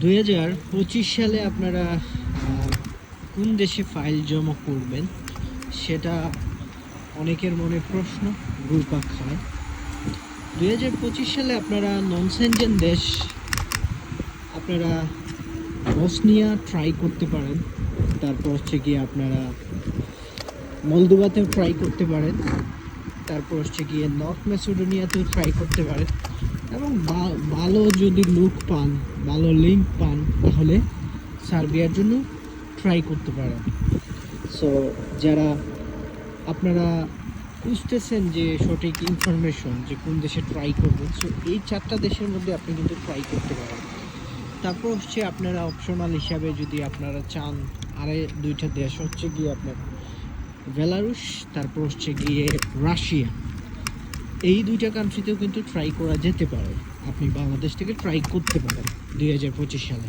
2025 সালে আপনারা কোন দেশে ফাইল জমা করবেন সেটা অনেকের মনে প্রশ্ন ঘুরপাক খায়। 2025 সালে আপনারা নন সেনজেন দেশ আপনারা বসনিয়া ট্রাই করতে পারেন, তারপর হচ্ছে গিয়ে আপনারা মলদোভাতেও ট্রাই করতে পারেন, তারপর হচ্ছে গিয়ে নর্থ ম্যাসেডোনিয়াতেও ট্রাই করতে পারেন এবং ভালো যদি লুক পান, ভালো লিঙ্ক পান, তাহলে সার্বিয়ার জন্য ট্রাই করতে পারেন। সো যারা আপনারা খুঁজতেছেন যে সঠিক ইনফরমেশন যে কোন দেশে ট্রাই করবেন, সো এই 4টা দেশের মধ্যে আপনি কিন্তু ট্রাই করতে পারেন। তারপর হচ্ছে আপনারা অপশনাল হিসাবে যদি আপনারা চান, আরে 2টা দেশ হচ্ছে গিয়ে আপনার বেলারুশ, তারপর হচ্ছে গিয়ে রাশিয়া, এই 2টা কান্ট্রিতেও কিন্তু ট্রাই করা যেতে পারে। আপনি বাংলাদেশ থেকে ট্রাই করতে পারেন 2025 সালে।